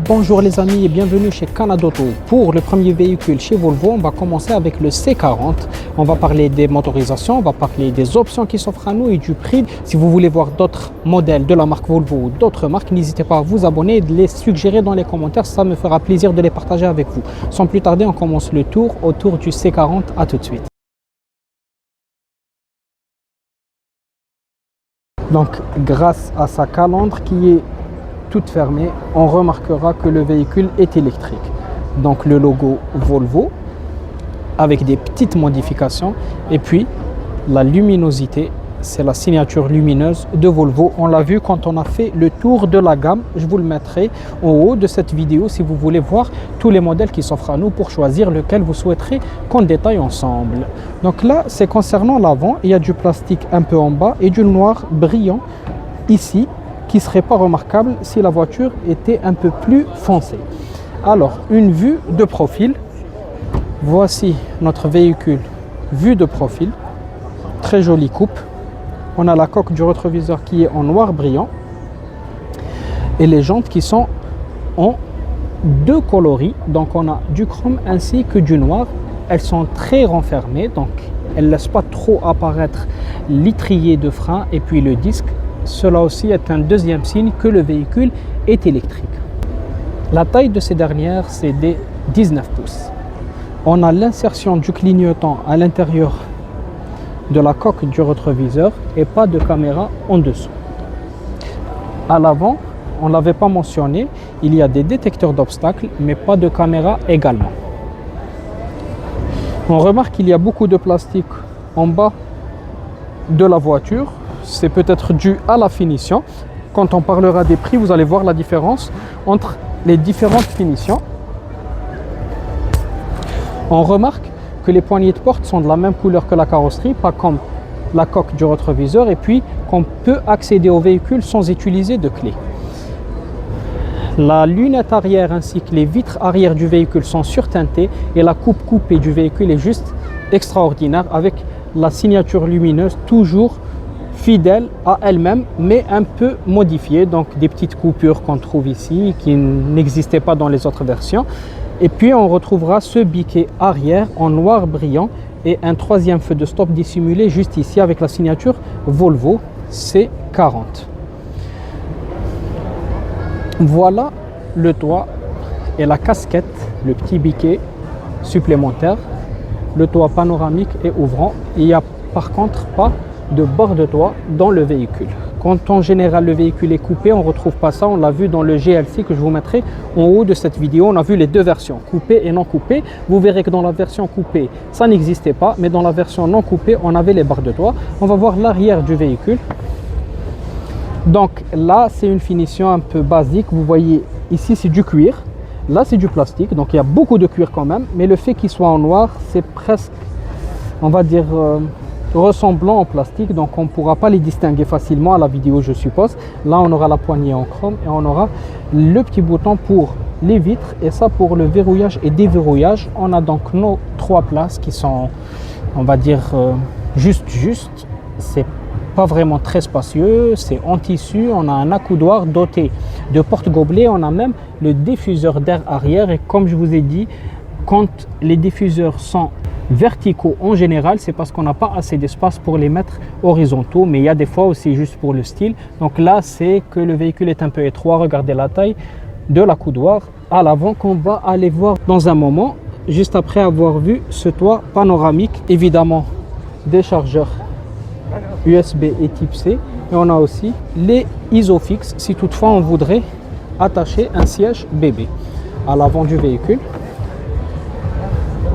Bonjour les amis et bienvenue chez Canada Auto. Pour le premier véhicule chez Volvo, on va commencer avec le C40. On va parler des motorisations, on va parler des options qui s'offrent à nous et du prix. Si vous voulez voir d'autres modèles de la marque Volvo ou d'autres marques, n'hésitez pas à vous abonner et de les suggérer dans les commentaires. Ça me fera plaisir de les partager avec vous. Sans plus tarder, on commence le tour autour du C40. À tout de suite. Donc, grâce à sa calandre qui est toute fermée, on remarquera que le véhicule est électrique. Donc, le logo Volvo avec des petites modifications et puis la luminosité, c'est la signature lumineuse de Volvo. On l'a vu quand on a fait le tour de la gamme. Je vous le mettrai en haut de cette vidéo si vous voulez voir tous les modèles qui s'offrent à nous pour choisir lequel vous souhaiterez qu'on détaille ensemble. Donc là, c'est concernant l'avant. Il y a du plastique un peu en bas et du noir brillant ici qui ne serait pas remarquable si la voiture était un peu plus foncée. Alors, une vue de profil. Voici notre véhicule vue de profil. Très jolie coupe. On a la coque du rétroviseur qui est en noir brillant et les jantes qui sont en deux coloris. Donc on a du chrome ainsi que du noir. Elles sont très renfermées, donc elles ne laissent pas trop apparaître l'étrier de frein et puis le disque. Cela aussi est un deuxième signe que le véhicule est électrique. La taille de ces dernières, c'est des 19 pouces. On a l'insertion du clignotant à l'intérieur de la coque du rétroviseur et pas de caméra en dessous. À l'avant, on ne l'avait pas mentionné, il y a des détecteurs d'obstacles mais pas de caméra également. On remarque qu'il y a beaucoup de plastique en bas de la voiture. C'est peut-être dû à la finition. Quand on parlera des prix, vous allez voir la différence entre les différentes finitions. On remarque que les poignées de porte sont de la même couleur que la carrosserie, pas comme la coque du rétroviseur, et puis qu'on peut accéder au véhicule sans utiliser de clé. La lunette arrière ainsi que les vitres arrière du véhicule sont surteintées et la coupe coupée du véhicule est juste extraordinaire avec la signature lumineuse toujours fidèle à elle-même mais un peu modifiée, donc des petites coupures qu'on trouve ici qui n'existaient pas dans les autres versions. Et puis on retrouvera ce biquet arrière en noir brillant et un troisième feu de stop dissimulé juste ici avec la signature Volvo C40. Voilà le toit et la casquette, le petit biquet supplémentaire. Le toit panoramique et ouvrant. Il n'y a par contre pas de bord de toit dans le véhicule. Quand en général le véhicule est coupé, on ne retrouve pas ça. On l'a vu dans le GLC que je vous mettrai en haut de cette vidéo. On a vu les deux versions, coupé et non coupé. Vous verrez que dans la version coupée, ça n'existait pas. Mais dans la version non coupée, on avait les barres de toit. On va voir l'arrière du véhicule. Donc là, c'est une finition un peu basique. Vous voyez, ici, c'est du cuir. Là, c'est du plastique. Donc il y a beaucoup de cuir quand même. Mais le fait qu'il soit en noir, c'est presque, on va dire, ressemblant en plastique, donc on ne pourra pas les distinguer facilement à la vidéo, je suppose. Là on aura la poignée en chrome et on aura le petit bouton pour les vitres et ça pour le verrouillage et déverrouillage. On a donc nos trois places qui sont, on va dire, juste. C'est pas vraiment très spacieux, c'est en tissu. On a un accoudoir doté de porte-gobelets. On a même le diffuseur d'air arrière et comme je vous ai dit, quand les diffuseurs sont verticaux en général, c'est parce qu'on n'a pas assez d'espace pour les mettre horizontaux, mais il y a des fois aussi juste pour le style. Donc là, c'est que le véhicule est un peu étroit. Regardez la taille de l'accoudoir à l'avant qu'on va aller voir dans un moment, juste après avoir vu ce toit panoramique. Évidemment, des chargeurs USB et type C. Et on a aussi les Isofix si toutefois on voudrait attacher un siège bébé à l'avant du véhicule.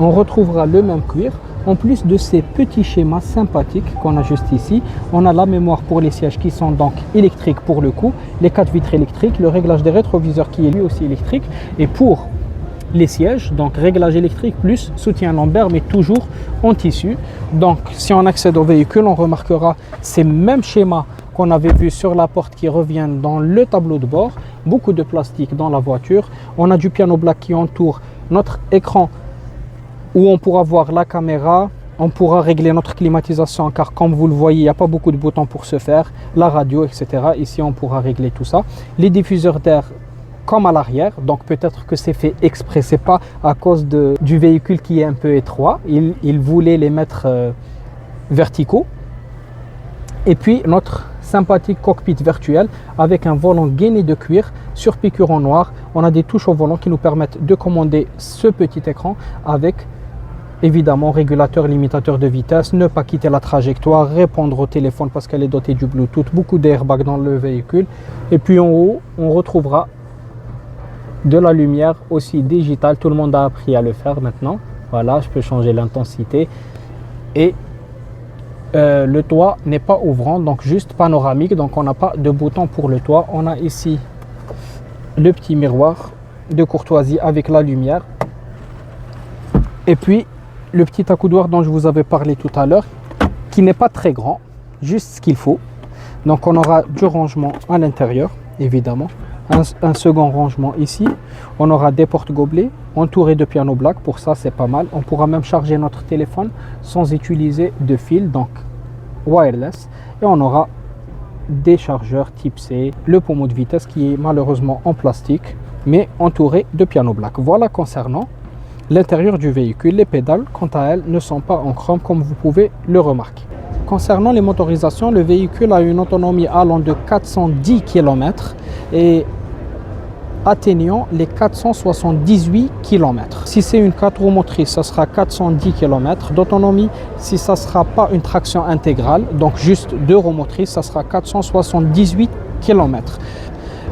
On retrouvera le même cuir. En plus de ces petits schémas sympathiques qu'on a juste ici, on a la mémoire pour les sièges qui sont donc électriques pour le coup, les 4 vitres électriques, le réglage des rétroviseurs qui est lui aussi électrique. Et pour les sièges, donc réglage électrique plus soutien lombaire, mais toujours en tissu. Donc si on accède au véhicule, on remarquera ces mêmes schémas qu'on avait vu sur la porte qui reviennent dans le tableau de bord. Beaucoup de plastique dans la voiture. On a du piano black qui entoure notre écran où on pourra voir la caméra, on pourra régler notre climatisation car comme vous le voyez, il n'y a pas beaucoup de boutons pour ce faire, la radio, etc. Ici, on pourra régler tout ça. Les diffuseurs d'air comme à l'arrière, donc peut-être que c'est fait exprès, c'est pas à cause du véhicule qui est un peu étroit, il voulait les mettre verticaux. Et puis notre sympathique cockpit virtuel avec un volant gainé de cuir sur piqûre en noir. On a des touches au volant qui nous permettent de commander ce petit écran avec évidemment régulateur, limitateur de vitesse, ne pas quitter la trajectoire, répondre au téléphone parce qu'elle est dotée du Bluetooth, beaucoup d'airbags dans le véhicule. Et puis en haut, on retrouvera de la lumière aussi digitale. Tout le monde a appris à le faire maintenant. Voilà, je peux changer l'intensité. Et le toit n'est pas ouvrant, donc juste panoramique, donc on n'a pas de bouton pour le toit. On a ici le petit miroir de courtoisie avec la lumière et puis le petit accoudoir dont je vous avais parlé tout à l'heure, qui n'est pas très grand, juste ce qu'il faut. Donc on aura du rangement à l'intérieur, évidemment, un second rangement ici. On aura des portes gobelets entourées de piano black, pour ça c'est pas mal. On pourra même charger notre téléphone sans utiliser de fil, donc wireless. Et on aura des chargeurs type C, le pommeau de vitesse qui est malheureusement en plastique, mais entouré de piano black. Voilà concernant l'intérieur du véhicule. Les pédales, quant à elles, ne sont pas en chrome comme vous pouvez le remarquer. Concernant les motorisations, le véhicule a une autonomie allant de 410 km et atteignant les 478 km. Si c'est une 4 roues motrices, ça sera 410 km d'autonomie. Si ça ne sera pas une traction intégrale, donc juste 2 roues motrices, ça sera 478 km.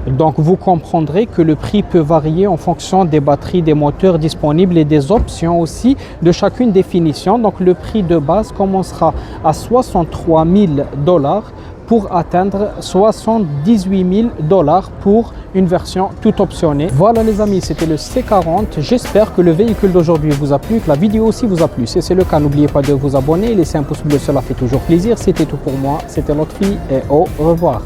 Donc vous comprendrez que le prix peut varier en fonction des batteries, des moteurs disponibles et des options aussi de chacune des finitions. Donc le prix de base commencera à 63 000 $ pour atteindre 78 000 $ pour une version tout optionnée. Voilà les amis, c'était le C40. J'espère que le véhicule d'aujourd'hui vous a plu, que la vidéo aussi vous a plu. Si c'est le cas, n'oubliez pas de vous abonner, laissez un pouce bleu, cela fait toujours plaisir. C'était tout pour moi, c'était Lotfi et au revoir.